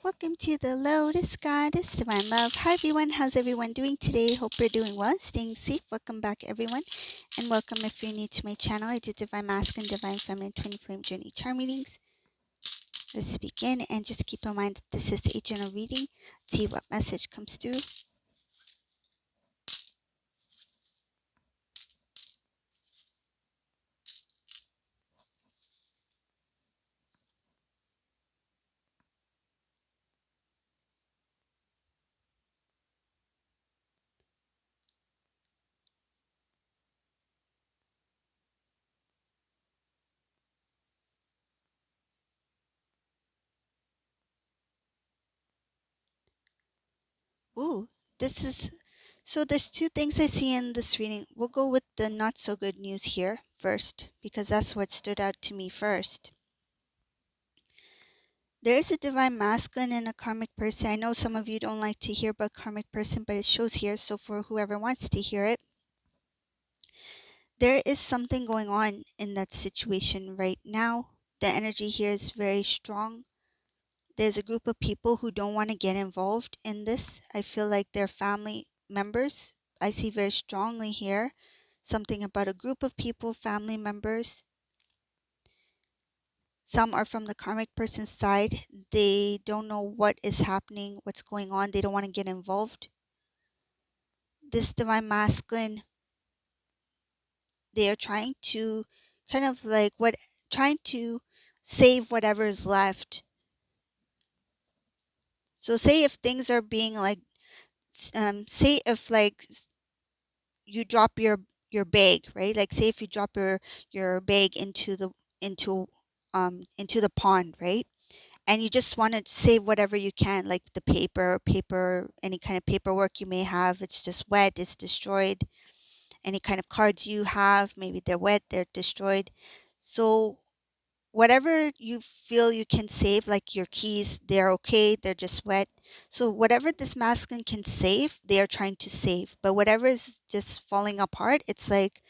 Welcome to the Lotus Goddess, Divine Love. Hi everyone, how's everyone doing today? Hope you're doing well, staying safe. Welcome back everyone, and welcome if you're new to my channel. I do Divine Masculine, Divine Feminine, Twin Flame Journey Charm readings. Let's begin, and just keep in mind that this is a general reading. See what message comes through. Ooh, this is so. There's two things I see in this reading. We'll go with the not so good news here first, because that's what stood out to me first. There is a divine masculine and a karmic person. I know some of you don't like to hear about karmic person, but it shows here. So for whoever wants to hear it, there is something going on in that situation right now. The energy here is very strong. There's a group of people who don't want to get involved in this. I feel like they're family members. I see very strongly here something about a group of people, family members. Some are from the karmic person's side. They don't know what is happening, what's going on. They don't want to get involved. This divine masculine, they are trying to kind of like trying to save whatever is left. So say if things are being like, say if like you drop your bag, right? Like say if you drop your bag into into the pond, right? And you just want to save whatever you can, like the paper, any kind of paperwork you may have. It's just wet, it's destroyed. Any kind of cards you have, maybe they're wet, they're destroyed. So whatever you feel you can save, like your keys, they're okay, they're just wet. So whatever this masculine can save, they are trying to save. But whatever is just falling apart, it's like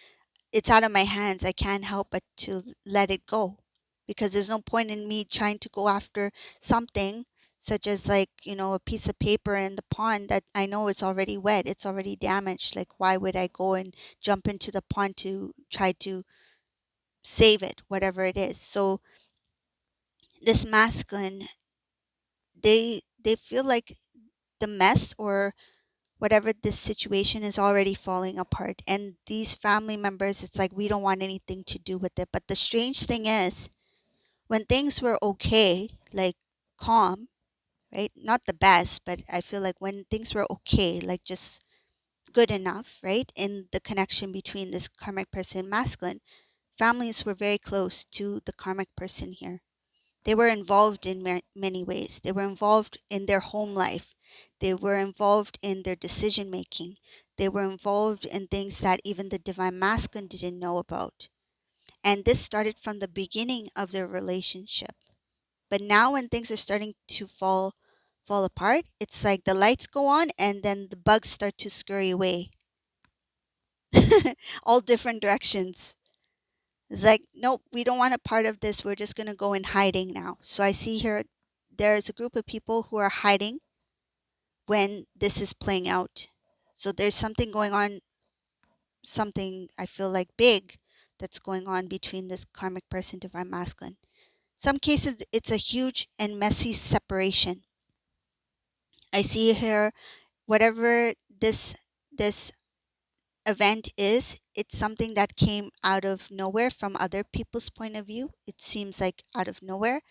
it's out of my hands. I can't help but to let it go, because there's no point in me trying to go after something such as, like, a piece of paper in the pond that I know it's already wet, it's already damaged. Like, why would I go and jump into the pond to try to save it, whatever it is? So this masculine, they feel like the mess or whatever this situation is already falling apart, and these family members, it's like we don't want anything to do with it. But the strange thing is, when things were okay, like calm, right, not the best, but I feel like when things were okay, like just good enough, right, in the connection between this karmic person and masculine, families were very close to the karmic person here. They were involved in many ways. They were involved in their home life. They were involved in their decision making. They were involved in things that even the divine masculine didn't know about. And this started from the beginning of their relationship. But now when things are starting to fall apart, it's like the lights go on and then the bugs start to scurry away. All different directions. It's like, nope, we don't want a part of this. We're just going to go in hiding now. So I see here there's a group of people who are hiding when this is playing out. So there's something going on, something I feel like big that's going on between this karmic person, divine masculine. Some cases it's a huge and messy separation. I see here whatever this event is, it's something that came out of nowhere from other people's point of view. It seems like out of nowhere,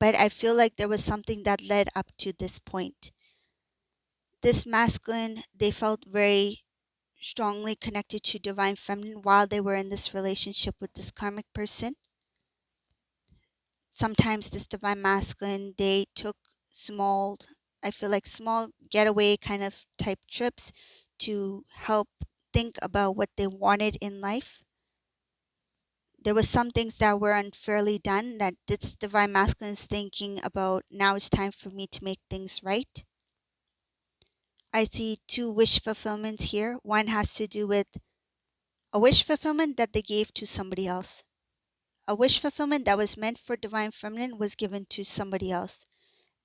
but I feel like there was something that led up to this point. This masculine, they felt very strongly connected to divine feminine while they were in this relationship with this karmic person. Sometimes this divine masculine, they took small, I feel like small getaway kind of type trips to help think about what they wanted in life. There was some things that were unfairly done that this divine masculine is thinking about, now it's time for me to make things right. I see two wish fulfillments here. One has to do with a wish fulfillment that they gave to somebody else. A wish fulfillment that was meant for divine feminine was given to somebody else.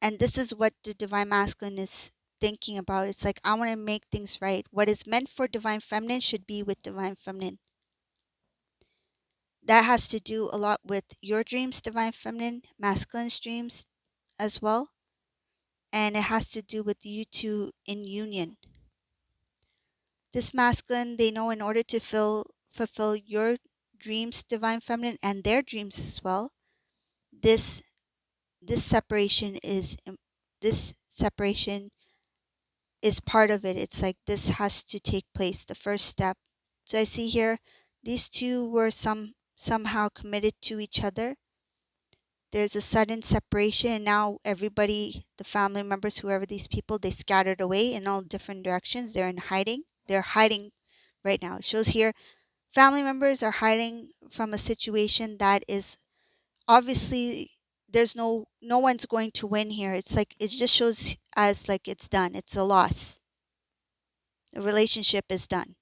And this is what the divine masculine is thinking about. It's like, I want to make things right. What is meant for divine feminine should be with divine feminine. That has to do a lot with your dreams, divine feminine, masculine's dreams as well. And it has to do with you two in union. This masculine, they know in order to fulfill your dreams, divine feminine, and their dreams as well, this this separation is this separation is part of it. It's like this has to take place, the first step. So I see here these two were somehow committed to each other. There's a sudden separation, and now everybody, the family members, whoever these people, they scattered away in all different directions. They're in hiding. They're hiding right now. It shows here family members are hiding from a situation that is obviously there's no one's going to win here. It's like it just shows as like it's done. It's a loss. The relationship is done.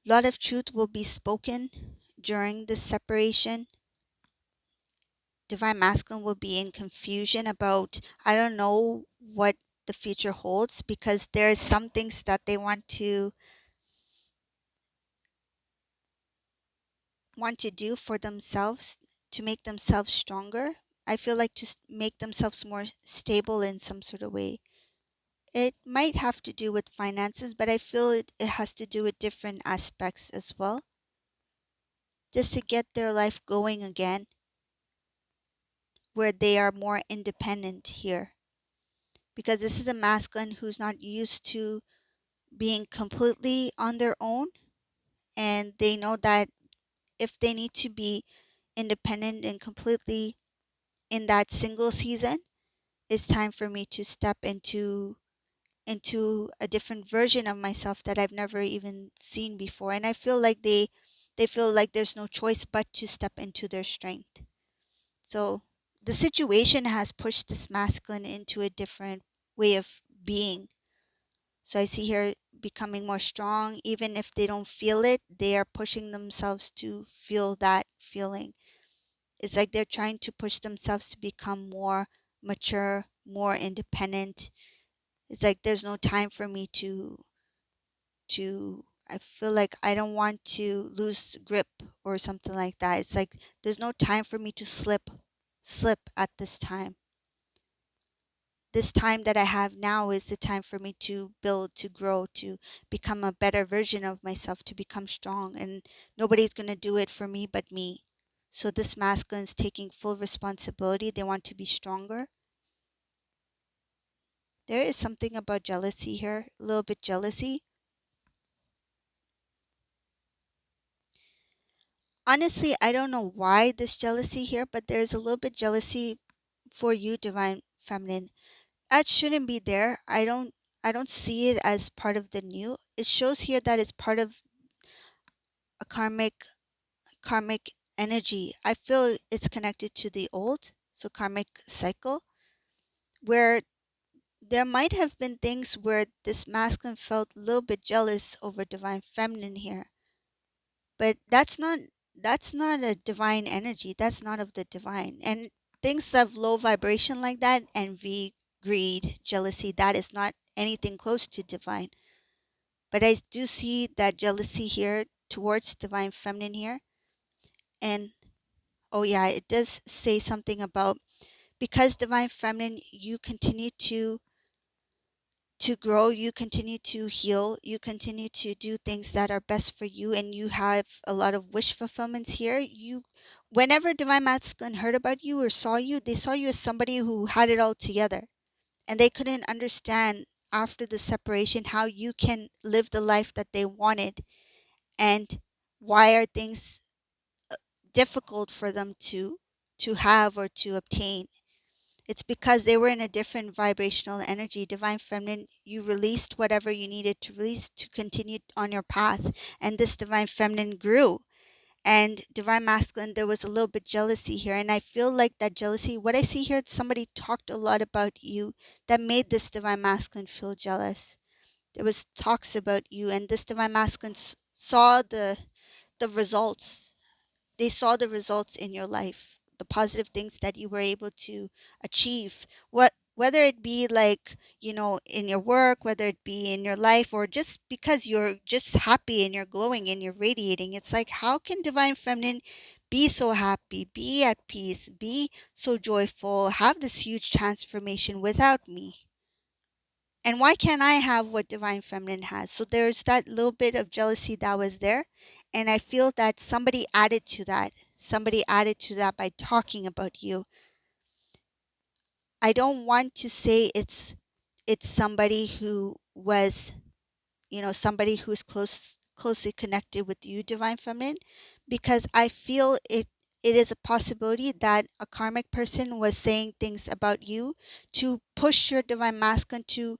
A lot of truth will be spoken during this separation. Divine masculine will be in confusion about, I don't know what the future holds, because there are some things that they want to do for themselves to make themselves stronger. I feel like to make themselves more stable in some sort of way. It might have to do with finances, but I feel it has to do with different aspects as well. Just to get their life going again, where they are more independent here. Because this is a masculine who's not used to being completely on their own, and they know that if they need to be independent and completely in that single season, it's time for me to step into a different version of myself that I've never even seen before. And I feel like they feel like there's no choice but to step into their strength. So the situation has pushed this masculine into a different way of being. So I see here becoming more strong. Even if they don't feel it, they are pushing themselves to feel that feeling. It's like they're trying to push themselves to become more mature, more independent. It's like there's no time for me to I feel like I don't want to lose grip or something like that. It's like there's no time for me to slip at this time. This time that I have now is the time for me to build, to grow, to become a better version of myself, to become strong. And nobody's going to do it for me but me. So this masculine is taking full responsibility. They want to be stronger. There is something about jealousy here, a little bit jealousy. Honestly, I don't know why this jealousy here, but there's a little bit jealousy for you, divine feminine. That shouldn't be there. I don't see it as part of the new. It shows here that it's part of a karmic energy. I feel it's connected to the old, so karmic cycle, where there might have been things where this masculine felt a little bit jealous over divine feminine here. But that's not a divine energy. That's not of the divine. And things of low vibration like that, envy, greed, jealousy, that is not anything close to divine. But I do see that jealousy here towards divine feminine here. And oh yeah, it does say something about, because divine feminine, you continue to grow, you continue to heal, you continue to do things that are best for you, and you have a lot of wish fulfillments here. You, whenever divine masculine heard about you or saw you, they saw you as somebody who had it all together, and they couldn't understand after the separation how you can live the life that they wanted, and why are things difficult for them to have or to obtain. It's because they were in a different vibrational energy. Divine feminine, you released whatever you needed to release to continue on your path, and this divine feminine grew. And divine masculine, there was a little bit jealousy here, and I feel like that jealousy, what I see here, somebody talked a lot about you that made this divine masculine feel jealous. There was talks about you, and this divine masculine saw the results. They saw the results in your life. the positive things that you were able to achieve, what whether it be like, in your work, whether it be in your life, or just because you're just happy and you're glowing and you're radiating. It's like, how can divine feminine be so happy, be at peace, be so joyful, have this huge transformation without me? And why can't I have what divine feminine has? So there's that little bit of jealousy that was there, and I feel that somebody added to that. Somebody added to that by talking about you. I don't want to say it's somebody who was, somebody who's closely connected with you, divine feminine, because I feel it is a possibility that a karmic person was saying things about you to push your divine masculine to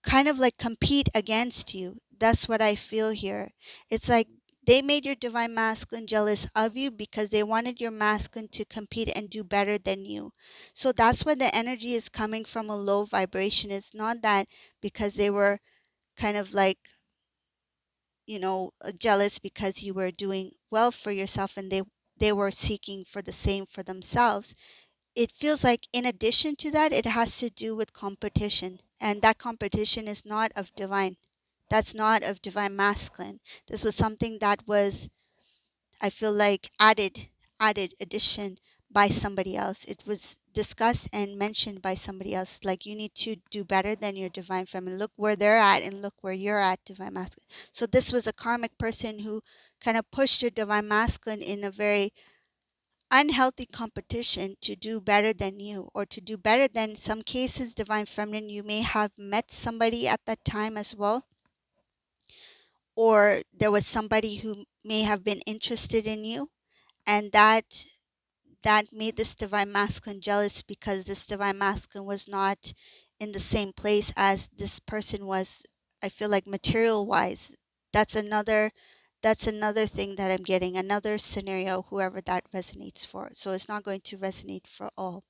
kind of like compete against you. That's what I feel here. It's like they made your divine masculine jealous of you because they wanted your masculine to compete and do better than you. So that's why the energy is coming from a low vibration. It's not that because they were kind of like, jealous because you were doing well for yourself, and they were seeking for the same for themselves. It feels like in addition to that, it has to do with competition, and that competition is not of divine. That's not of divine masculine. This was something that was, I feel like, added addition by somebody else. It was discussed and mentioned by somebody else, like, you need to do better than your divine feminine. Look where they're at and look where you're at, divine masculine. So this was a karmic person who kind of pushed your divine masculine in a very unhealthy competition to do better than you, or to do better than, some cases, divine feminine, you may have met somebody at that time as well, or there was somebody who may have been interested in you, and that made this divine masculine jealous because this divine masculine was not in the same place as this person was. I feel like material wise, that's another thing that I'm getting, another scenario, whoever that resonates for. So it's not going to resonate for all.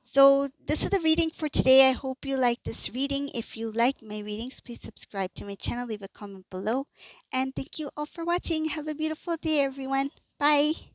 So this is the reading for today. I hope you like this reading. If you like my readings, please subscribe to my channel, leave a comment below, and thank you all for watching. Have a beautiful day, everyone. Bye.